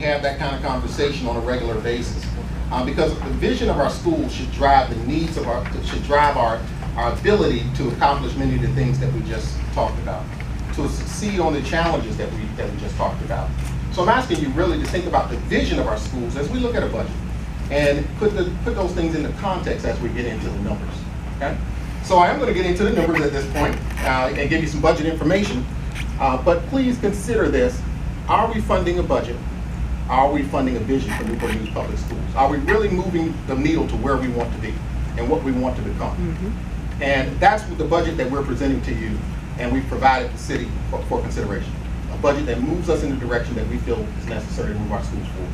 have that kind of conversation on a regular basis. Because the vision of our school should drive the needs of should drive our ability to accomplish many of the things that we just talked about, to succeed on the challenges that we just talked about. So I'm asking you really to think about the vision of our schools as we look at a budget, and put those things into context as we get into the numbers. Okay? So I am going to get into the numbers at this point and give you some budget information. But please consider this: are we funding a budget? Are we funding a vision for Newport News Public Schools? Are we really moving the needle to where we want to be and what we want to become? Mm-hmm. And that's the budget that we're presenting to you, and we've provided the city for consideration. A budget that moves us in the direction that we feel is necessary to move our schools forward.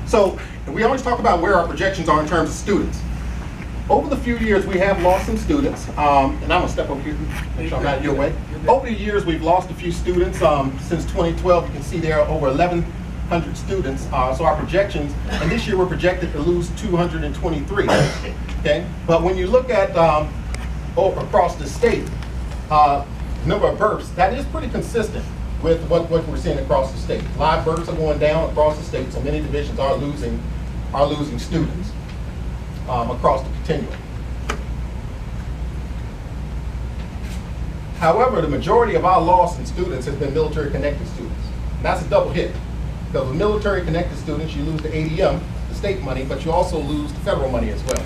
So we always talk about where our projections are in terms of students. Over the few years, we have lost some students, and I'm gonna step over here, make sure I'm not in your way. Over the years, we've lost a few students. Since 2012, you can see there are over 1,100 students. So our projections, and this year we're projected to lose 223, okay? But when you look at across the state, number of births, that is pretty consistent with what we're seeing across the state. Live births are going down across the state, so many divisions are losing students across the continuum. However, the majority of our loss in students has been military-connected students. And that's a double hit. Because with military-connected students, you lose the ADM, the state money, but you also lose the federal money as well,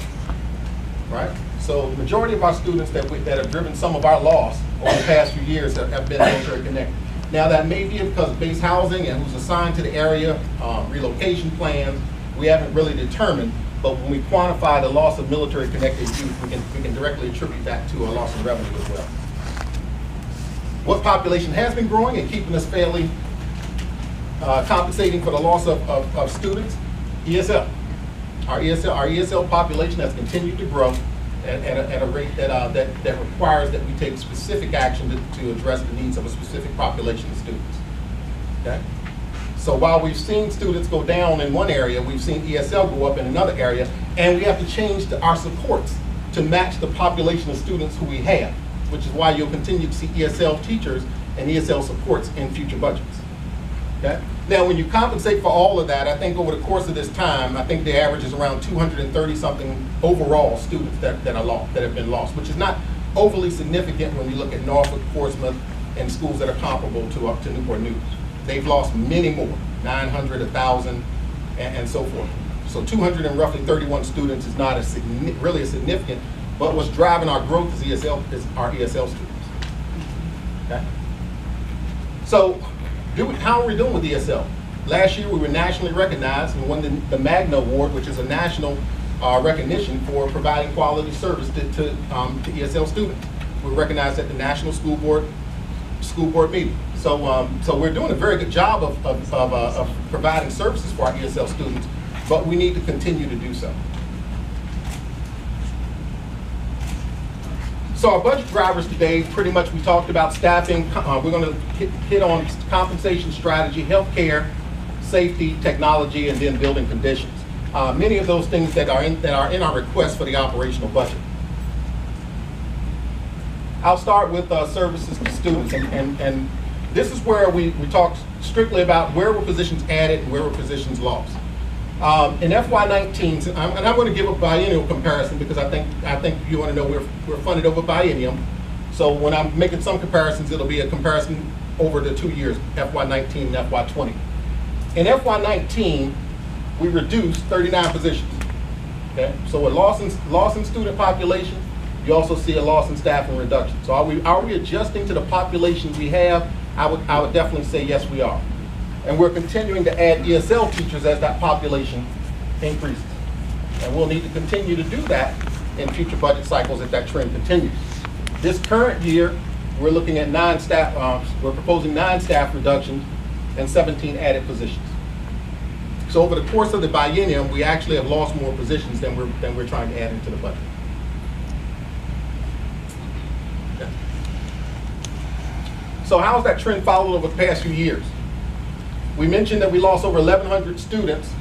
right? So the majority of our students that have driven some of our loss over the past few years have been military-connected. Now that may be because of base housing and who's assigned to the area, relocation plans, we haven't really determined. But when we quantify the loss of military-connected youth, we can directly attribute that to a loss of revenue as well. What population has been growing and keeping us fairly compensating for the loss of students? ESL. Our ESL population has continued to grow at a rate that requires that we take specific action to address the needs of a specific population of students. Okay? So while we've seen students go down in one area, we've seen ESL go up in another area, and we have to change our supports to match the population of students who we have, which is why you'll continue to see ESL teachers and ESL supports in future budgets. Okay? Now, when you compensate for all of that, I think over the course of this time, I think the average is around 230-something overall students that have been lost, which is not overly significant when you look at Norfolk, Portsmouth, and schools that are comparable to Newport News. They've lost many more, 900, 1,000, and so forth. So 231 students is not really significant, but what's driving our growth is our ESL students. Okay? So how are we doing with ESL? Last year we were nationally recognized and won the Magna Award, which is a national recognition for providing quality service to ESL students. We were recognized at the National School Board meeting. So we're doing a very good job of providing services for our ESL students, but we need to continue to do so. So our budget drivers today, pretty much we talked about staffing. We're going to hit on compensation strategy, healthcare, safety, technology, and then building conditions. Many of those things that are in our request for the operational budget. I'll start with services to students, and this is where we talk strictly about where were positions added and where were positions lost. In FY19, and I'm going to give a biennial comparison because I think you want to know we're funded over biennium. So when I'm making some comparisons, it'll be a comparison over the 2 years, FY19 and FY20. In FY19, we reduced 39 positions. Okay, so a loss in student population. You also see a loss in staffing reduction. So are we adjusting to the population we have? I would definitely say yes, we are. And we're continuing to add ESL teachers as that population increases. And we'll need to continue to do that in future budget cycles if that trend continues. This current year, we're looking at we're proposing 9 staff reductions and 17 added positions. So over the course of the biennium, we actually have lost more positions than we're trying to add into the budget. Okay. So how's that trend followed over the past few years? We mentioned that we lost over 1,100 students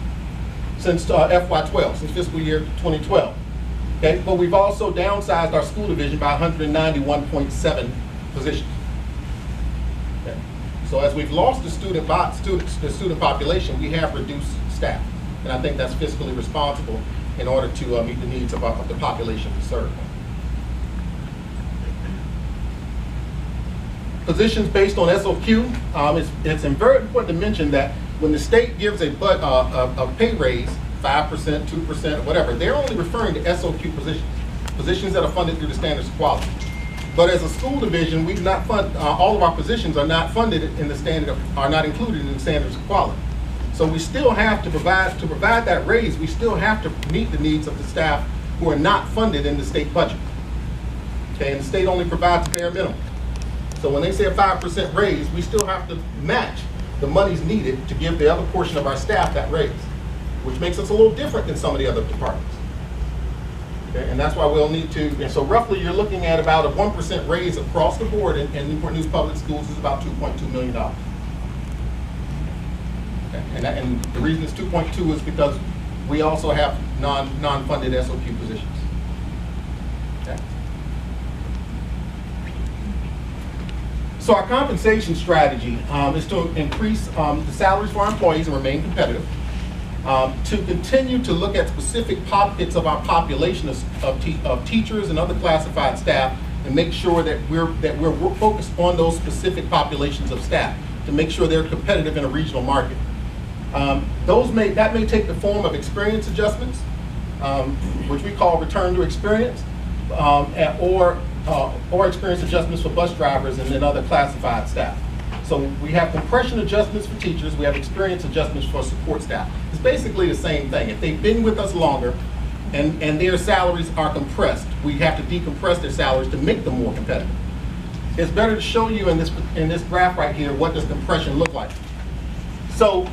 since FY12, since fiscal year 2012. Okay, but we've also downsized our school division by 191.7 positions. Okay. So as we've lost the student population, we have reduced staff. And I think that's fiscally responsible in order to meet the needs of the population we serve. Positions based on SOQ, it's very important to mention that when the state gives a pay raise, 5%, 2%, whatever, they're only referring to SOQ positions that are funded through the standards of quality. But as a school division, we do not fund, all of our positions are not funded in the are not included in the standards of quality. So we still have to provide that raise, we still have to meet the needs of the staff who are not funded in the state budget. Okay, and the state only provides the bare minimum. So when they say a 5% raise, we still have to match the monies needed to give the other portion of our staff that raise, which makes us a little different than some of the other departments. Okay, and that's why we'll need to, and so roughly you're looking at about a 1% raise across the board in Newport News Public Schools is about $2.2 million. Okay, and the reason it's 2.2 is because we also have non-funded SOQ positions. Okay. So our compensation strategy is to increase the salaries for our employees and remain competitive. To continue to look at specific pockets of our population of teachers and other classified staff, and make sure that we're focused on those specific populations of staff to make sure they're competitive in a regional market. That may take the form of experience adjustments, which we call return to experience, or experience adjustments for bus drivers and then other classified staff. So we have compression adjustments for teachers, we have experience adjustments for support staff. It's basically the same thing. If they've been with us longer and their salaries are compressed, we have to decompress their salaries to make them more competitive. It's better to show you in this graph right here what does compression look like. So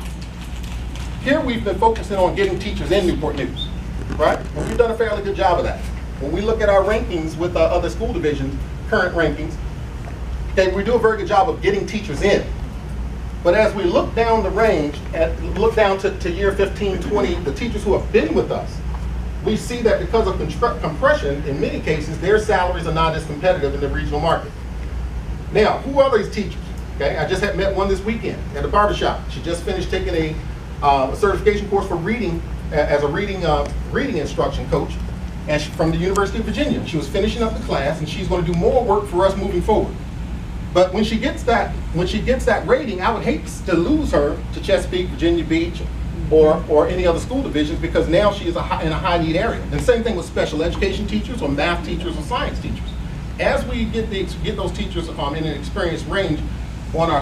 here we've been focusing on getting teachers in Newport News, right? And we've done a fairly good job of that. When we look at our rankings with other school divisions, current rankings, okay, we do a very good job of getting teachers in. But as we look down the range, look down to year 15, 20, the teachers who have been with us, we see that because of compression, in many cases, their salaries are not as competitive in the regional market. Now, who are these teachers? Okay, I just had met one this weekend at a barbershop. She just finished taking a certification course for reading as a reading instruction coach, and from the University of Virginia. She was finishing up the class, and she's going to do more work for us moving forward. But when she gets that rating, I would hate to lose her to Chesapeake, Virginia Beach, or any other school divisions, because now she is in a high need area. And same thing with special education teachers or math teachers or science teachers. As we get those teachers in an experience range on our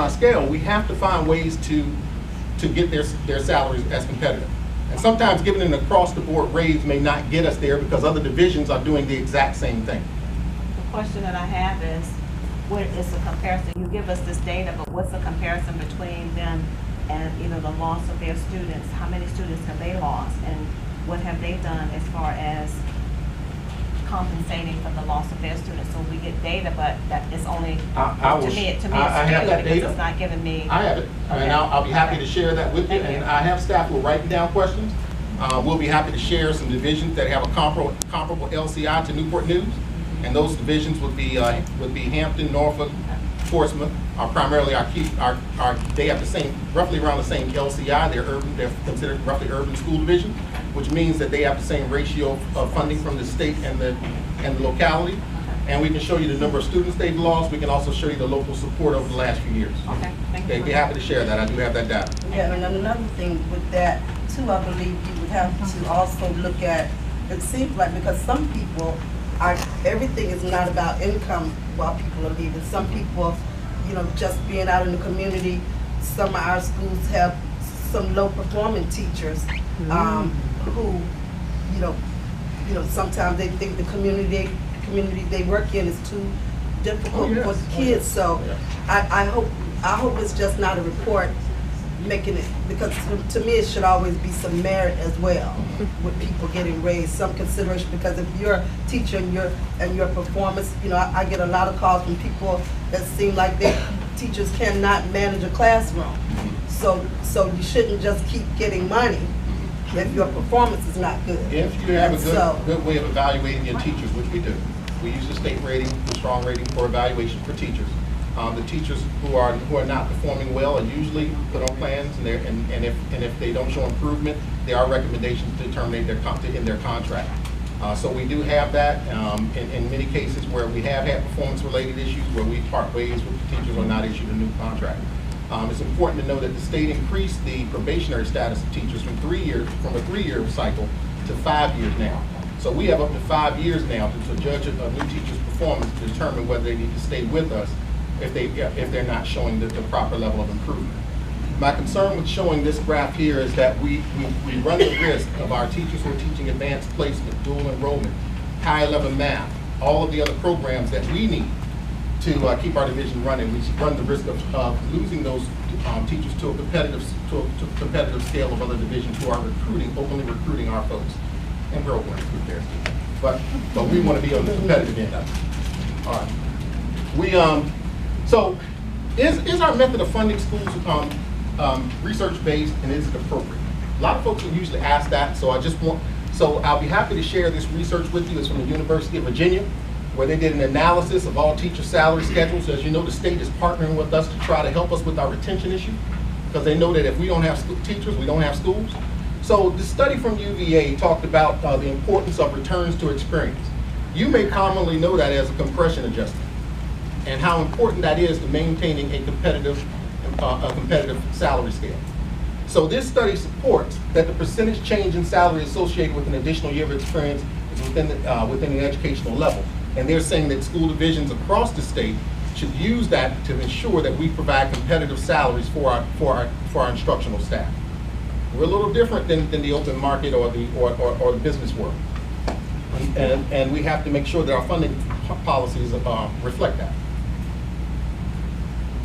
scale, we have to find ways to get their salaries as competitive. And sometimes giving an across-the-board raise may not get us there because other divisions are doing the exact same thing. The question that I have is, what is the comparison? You give us this data, but what's the comparison between them and either the loss of their students? How many students have they lost, and what have they done as far as compensating for the loss of their students? So we get data, but that is only to me it's skewed because it's not giving me. I have it, okay. And I'll be happy to share that with you. And I have staff who are writing down questions. We'll be happy to share some divisions that have a comparable LCI to Newport News, and those divisions would be Hampton, Norfolk, Portsmouth. Primarily they have the same, roughly around the same LCI. They're considered roughly urban school division, which means that they have the same ratio of funding from the state and the locality. And we can show you the number of students they've lost. We can also show you the local support over the last few years. Okay, thank you. They'd be happy to share that. I do have that data. Yeah, and another thing with that too, I believe you would have to also look at, it seems like, because some people everything is not about income while people are leaving. Some people, just being out in the community, some of our schools have some low performing teachers who, sometimes they think the community they work in is too difficult for the kids. So I hope it's just not a report making it, because to me it should always be some merit as well with people getting raised, some consideration, because if you're a teacher and your performance, I get a lot of calls from people that seem like teachers cannot manage a classroom. So you shouldn't just keep getting money if your performance is not good. If you have a good way of evaluating your teachers, which we do. We use the state rating, the strong rating for evaluation for teachers. The teachers who are not performing well are usually put on plans, and if they don't show improvement, there are recommendations to terminate their contract. So we do have that in many cases where we have had performance-related issues where we part ways with the teachers or not issued a new contract. It's important to know that the state increased the probationary status of teachers from a 3-year cycle to 5 years now. So we have up to 5 years now to judge a new teacher's performance to determine whether they need to stay with us if they're not showing the proper level of improvement. My concern with showing this graph here is that we run the risk of our teachers who are teaching advanced placement, dual enrollment, high level math, all of the other programs that we need to keep our division running. We run the risk of losing those teachers to a competitive scale of other divisions who are openly recruiting our folks. And we're openly recruiting theirs too. But we want to be on the competitive end of it. All right. So is our method of funding schools research-based, and is it appropriate? A lot of folks will usually ask that, so I'll be happy to share this research with you. It's from the University of Virginia, where they did an analysis of all teacher salary schedules. As you know, the state is partnering with us to try to help us with our retention issue, because they know that if we don't have teachers, we don't have schools. So the study from UVA talked about the importance of returns to experience. You may commonly know that as a compression adjustment, and how important that is to maintaining a competitive salary scale. So this study supports that the percentage change in salary associated with an additional year of experience is within the educational level. And they're saying that school divisions across the state should use that to ensure that we provide competitive salaries for our instructional staff. We're a little different than the open market or the business world. And we have to make sure that our funding policies reflect that.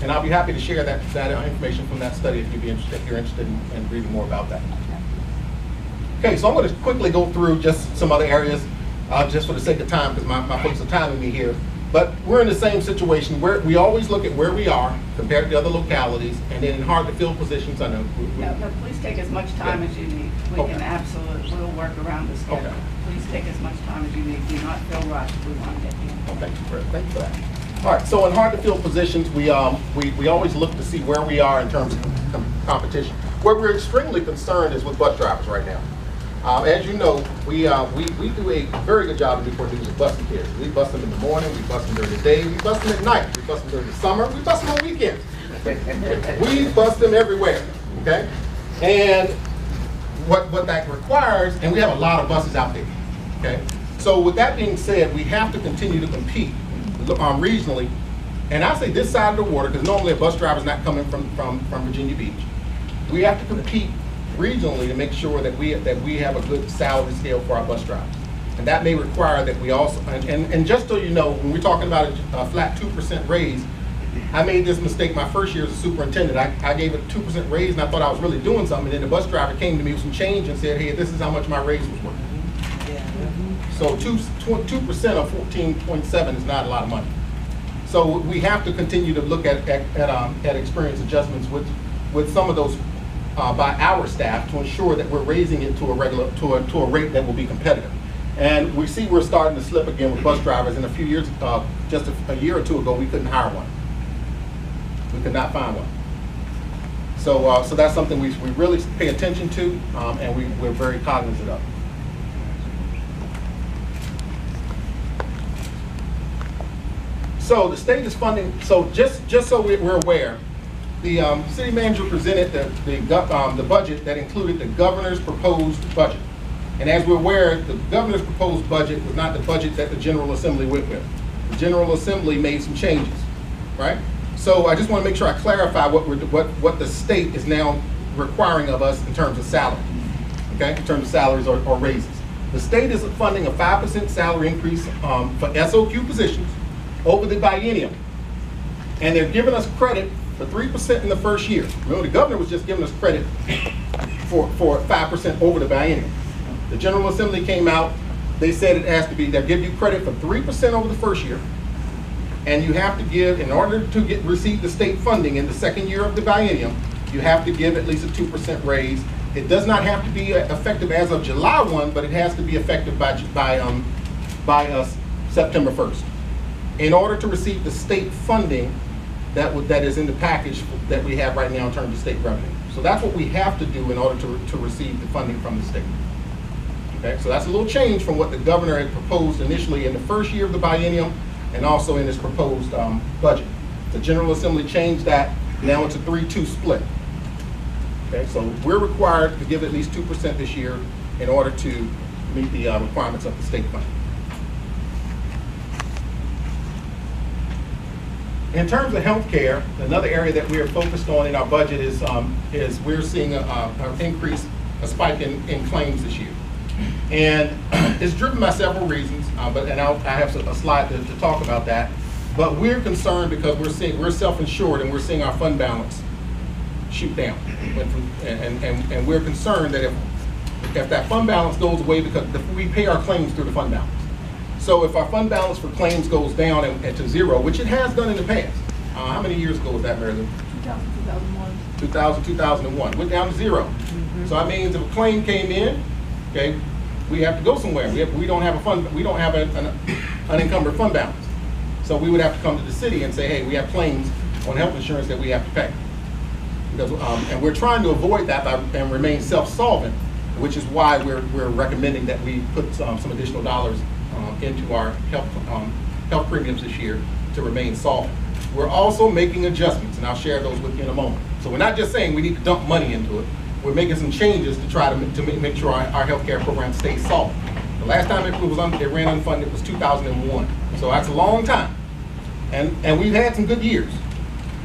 And I'll be happy to share that information from that study if you're interested in reading more about that. Okay, so I'm going to quickly go through just some other areas, just for the sake of time, because my folks are timing me here. But we're in the same situation where we always look at where we are compared to other localities, and then in hard to fill positions. I know. No, please take as much time as you need. We can absolutely, we'll work around the schedule. Okay. Please take as much time as you need. Do not feel rushed. We want to get you. Oh, thank you for that. All right, so in hard to fill positions, we always look to see where we are in terms of competition. Where we're extremely concerned is with bus drivers right now. As you know, we do a very good job in Newport News of busing kids. We bus them in the morning, we bus them during the day, we bus them at night, we bus them during the summer, we bus them on weekends. We bus them everywhere, okay? And what that requires, and we have a lot of buses out there, okay? So with that being said, we have to continue to compete regionally, and I say this side of the water because normally a bus driver is not coming from Virginia Beach. We have to compete regionally to make sure that we have a good salary scale for our bus drivers, and that may require that we also and just so you know, when we're talking about a flat 2% raise, I made this mistake my first year as a superintendent. I gave it a 2% raise, and I thought I was really doing something. And then the bus driver came to me with some change and said, "Hey, this is how much my raise was worth." So 2% of 14.7 is not a lot of money. So we have to continue to look at experience adjustments with some of those by our staff to ensure that we're raising it to a rate that will be competitive. And we see we're starting to slip again with bus drivers. In a few years, just a year or two ago, we couldn't hire one. We could not find one. So that's something we really pay attention to, and we're very cognizant of. So the state is funding, so just so we're aware, the city manager presented the budget that included the governor's proposed budget. And as we're aware, the governor's proposed budget was not the budget that the General Assembly went with. The General Assembly made some changes, right? So I just want to make sure I clarify what the state is now requiring of us in terms of salary, okay? In terms of salaries or raises. The state is funding a 5% salary increase for SOQ positions over the biennium. And they're giving us credit for 3% in the first year. Remember, the governor was just giving us credit for 5% over the biennium. The General Assembly came out, they said it has to be, they'll give you credit for 3% over the first year, and you have to give, in order to receive the state funding in the second year of the biennium, you have to give at least a 2% raise. It does not have to be effective as of July 1, but it has to be effective by September 1st. In order to receive the state funding, that is in the package that we have right now in terms of state revenue. So that's what we have to do in order to receive the funding from the state. Okay, so that's a little change from what the governor had proposed initially in the first year of the biennium and also in his proposed budget. The General Assembly changed that. Now it's a 3-2 split. Okay, so we're required to give at least 2% this year in order to meet the requirements of the state funding. In terms of healthcare, another area that we are focused on in our budget is we're seeing an increase, a spike in claims this year. And it's driven by several reasons, I have a slide to talk about that. But we're concerned because we're self-insured and we're seeing our fund balance shoot down. And we're concerned that if that fund balance goes away, because we pay our claims through the fund balance. So if our fund balance for claims goes down and to zero, which it has done in the past, how many years ago was that, Mary Lou? 2001. Went down to zero. Mm-hmm. So that means if a claim came in, okay, we have to go somewhere. We don't have an unencumbered fund balance. So we would have to come to the city and say, hey, we have claims on health insurance that we have to pay. Because, and we're trying to avoid that and remain self-solvent, which is why we're recommending that we put some additional dollars into our health premiums this year to remain solvent. We're also making adjustments, and I'll share those with you in a moment. So we're not just saying we need to dump money into it. We're making some changes to try to make sure our healthcare program stays solvent. The last time it ran unfunded was 2001. So that's a long time. And we've had some good years.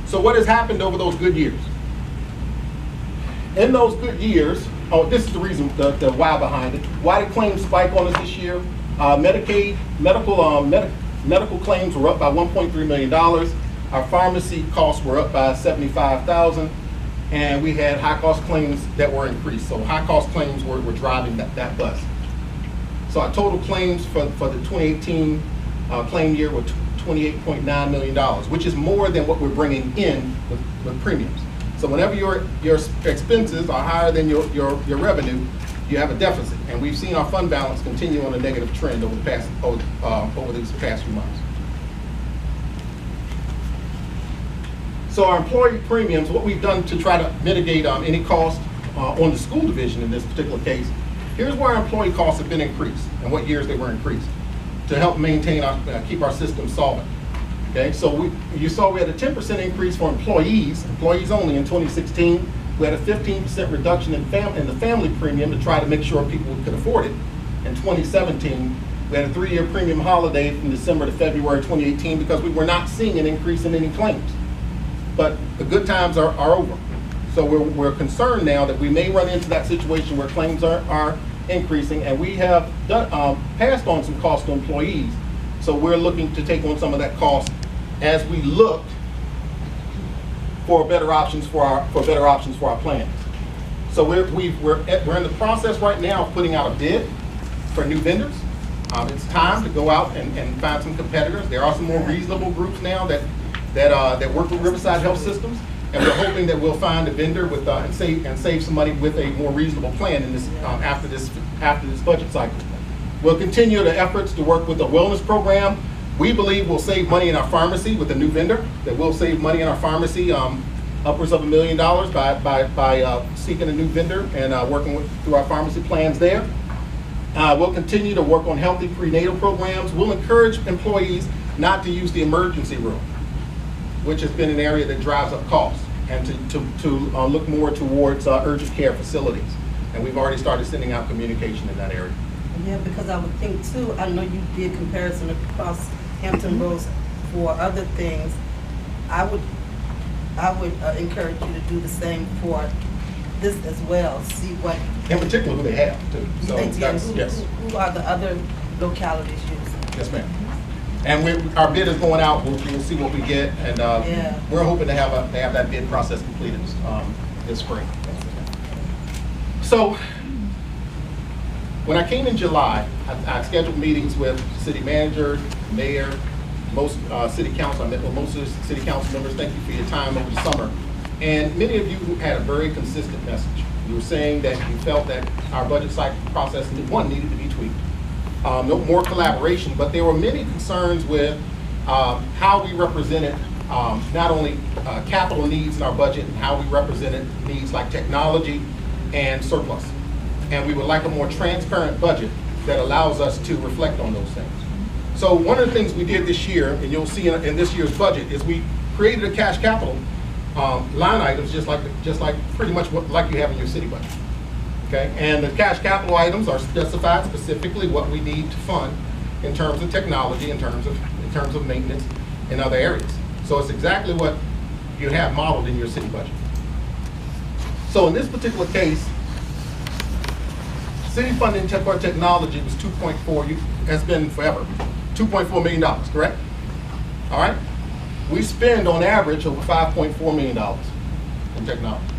So what has happened over those good years? In those good years, this is the reason, the why behind it. Why did claims spike on us this year? Medicaid, medical claims were up by $1.3 million. Our pharmacy costs were up by $75,000. And we had high cost claims that were increased. So high cost claims were driving that bus. So our total claims for the 2018 claim year were $28.9 million, which is more than what we're bringing in with premiums. So whenever your expenses are higher than your revenue, you have a deficit. And we've seen our fund balance continue on a negative trend over these past few months. So our employee premiums, what we've done to try to mitigate any cost on the school division in this particular case, here's where our employee costs have been increased and what years they were increased to help maintain keep our system solvent. Okay, so you saw we had a 10% increase for employees only in 2016. We had a 15% reduction in the family premium to try to make sure people could afford it. In 2017, we had a 3-year premium holiday from December to February 2018 because we were not seeing an increase in any claims. But the good times are over. So we're concerned now that we may run into that situation where claims are increasing, and we have passed on some cost to employees. So we're looking to take on some of that cost as we look for better options for our plans. So we're in the process right now of putting out a bid for new vendors. It's time to go out and find some competitors. There are some more reasonable groups now that work with Riverside Health Systems, and we're hoping that we'll find a vendor with and save some money with a more reasonable plan in this after this budget cycle. We'll continue the efforts to work with the wellness program. We believe we'll save money in our pharmacy with a new vendor. That we'll save money in our pharmacy, upwards of $1 million by seeking a new vendor and working through our pharmacy plans there. We'll continue to work on healthy prenatal programs. We'll encourage employees not to use the emergency room, which has been an area that drives up costs, and to look more towards urgent care facilities. And we've already started sending out communication in that area. Yeah, because I would think too, I know you did comparison across Hampton Roads for other things. I would encourage you to do the same for this as well. See what, in particular, who they have too. So yes. Who are the other localities using? Yes, ma'am. And our bid is going out. We'll see what we get, and we're hoping to have that bid process completed this spring. So when I came in July, I scheduled meetings with city manager, mayor, most city council. I met with most of the city council members. Thank you for your time over the summer. And many of you had a very consistent message. You were saying that you felt that our budget cycle process, needed to be tweaked. No more collaboration, but there were many concerns with how we represented not only capital needs in our budget and how we represented needs like technology and surplus. And we would like a more transparent budget that allows us to reflect on those things. So one of the things we did this year, and you'll see in this year's budget, is we created a cash capital line items just like pretty much like you have in your city budget. Okay, and the cash capital items are specified specifically what we need to fund in terms of technology, in terms of maintenance, and other areas. So it's exactly what you have modeled in your city budget. So in this particular case, city funding for technology was 2.4, has been forever, $2.4 million, correct? All right? We spend on average over $5.4 million in technology.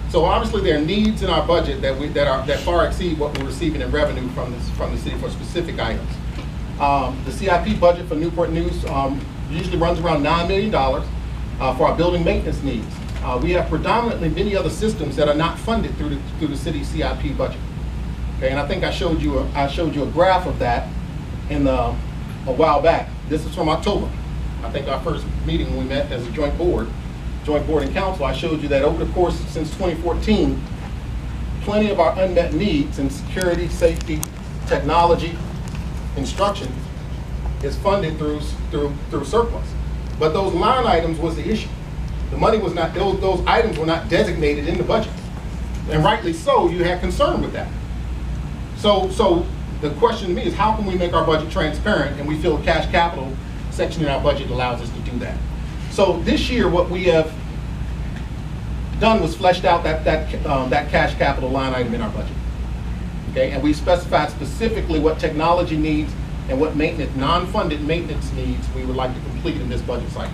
So obviously there are needs in our budget that far exceed what we're receiving in revenue from the city for specific items. The CIP budget for Newport News usually runs around $9 million for our building maintenance needs. We have predominantly many other systems that are not funded through the city CIP budget. Okay, and I think I showed you a graph of that a while back. This is from October. I think our first meeting when we met as a joint board and council, I showed you that over the course since 2014, plenty of our unmet needs in security, safety, technology, instruction is funded through surplus. But those line items was the issue. The money was not, those items were not designated in the budget. And rightly so, you had concern with that. So the question to me is, how can we make our budget transparent? And we feel the cash capital section in our budget allows us to do that. So this year, what we have done was fleshed out that cash capital line item in our budget. Okay, and we specified specifically what technology needs and what non-funded maintenance needs we would like to complete in this budget cycle.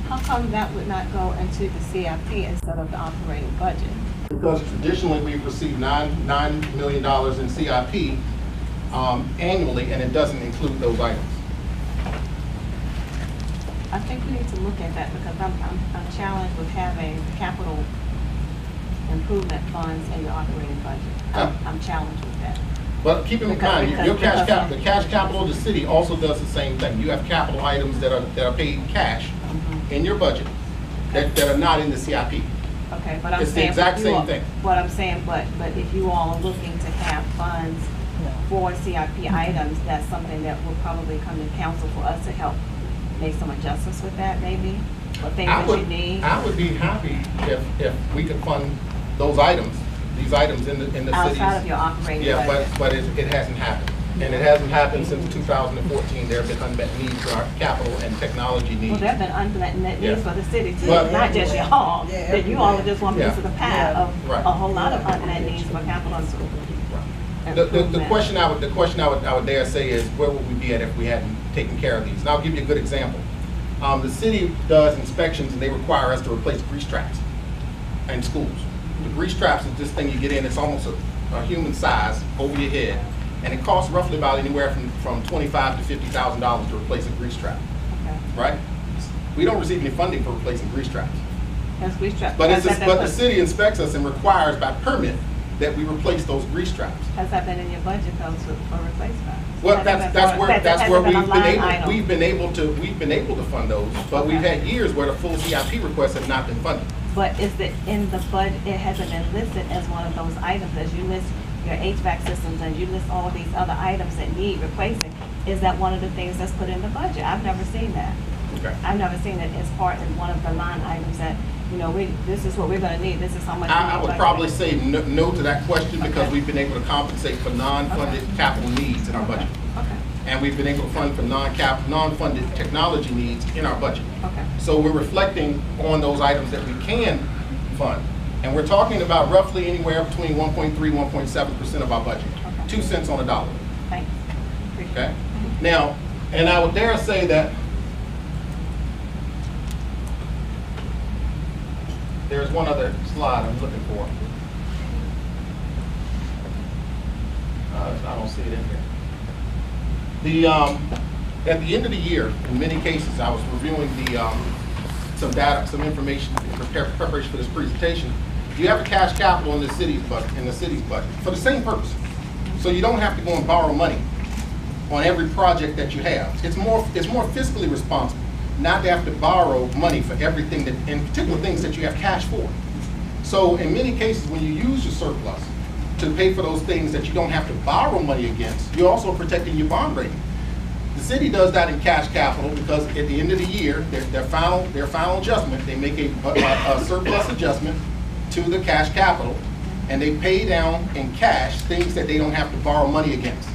How come that would not go into the CIP instead of the operating budget? Because traditionally we've received $9 million in CIP annually, and it doesn't include those items. I think we need to look at that because I'm challenged with having capital improvement funds in your operating budget. I'm challenged with that. But keep in mind, the cash capital of the city also does the same thing. You have capital items that are paid cash in your budget that are not in the CIP. Okay, but I'm it's saying the exact same thing. What I'm saying, but if you all are looking to have funds for CIP items, that's something that will probably come to council for us to help make some adjustments with that, maybe, or things that you need. I would be happy if we could fund those items, these items in the cities. Outside of your operating budget. Yeah, but it hasn't happened. And it hasn't happened since 2014. There have been unmet needs for our capital and technology needs. Well, there have been unmet needs for the city too, not just y'all. That you all are just one piece of the pie of a whole lot of unmet needs for capital and the question I would dare say is, where would we be at if we hadn't taken care of these? And I'll give you a good example. The city does inspections and they require us to replace grease traps in schools. The grease traps is this thing you get in, it's almost a human size over your head, and it costs roughly about anywhere from $25,000 to $50,000 to replace a grease trap. Okay. Right? We don't receive any funding for replacing grease traps. That's grease traps. But the city inspects us and requires by permit that we replace those grease traps. Has that been in your budget though for replacement? Well, that's where we've been able to fund those, but we've had years where the full CIP requests have not been funded. But is it in the budget? It hasn't been listed as one of those items as you list your HVAC systems and you list all these other items that need replacing. Is that one of the things that's put in the budget? I've never seen that. Okay. I've never seen it as part of one of the line items that, you know, this is what we're going to need. This is how much. I would probably say no to that question because we've been able to compensate for non-funded capital needs in our budget. Okay. And we've been able to fund for non-funded technology needs in our budget. Okay. So we're reflecting on those items that we can fund. And we're talking about roughly anywhere between 1.3, 1.7% of our budget. Okay. 2 cents on a dollar. Thanks. Okay. Now, and I would dare say that there's one other slide I'm looking for. I don't see it in here. At the end of the year, in many cases, I was reviewing some data, some information in preparation for this presentation. You have a cash capital in the city's budget, for the same purpose. So you don't have to go and borrow money on every project that you have. It's more fiscally responsible. not to have to borrow money for everything that, in particular things that you have cash for. So in many cases, when you use your surplus to pay for those things that you don't have to borrow money against, you're also protecting your bond rating. The city does that in cash capital because at the end of the year, their final adjustment, they make a surplus adjustment to the cash capital, and they pay down in cash things that they don't have to borrow money against.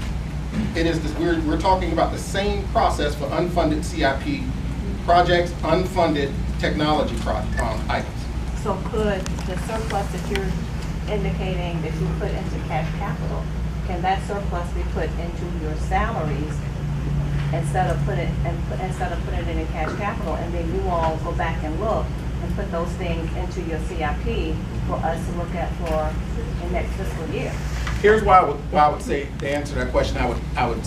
It is this, we're talking about the same process for unfunded CIP projects, unfunded technology items. So could the surplus that you're indicating that you put into cash capital, can that surplus be put into your salaries instead of putting it in cash capital, and then you all go back and look and put those things into your CIP for us to look at for the next fiscal year? Here's why I would say, to answer that question, I would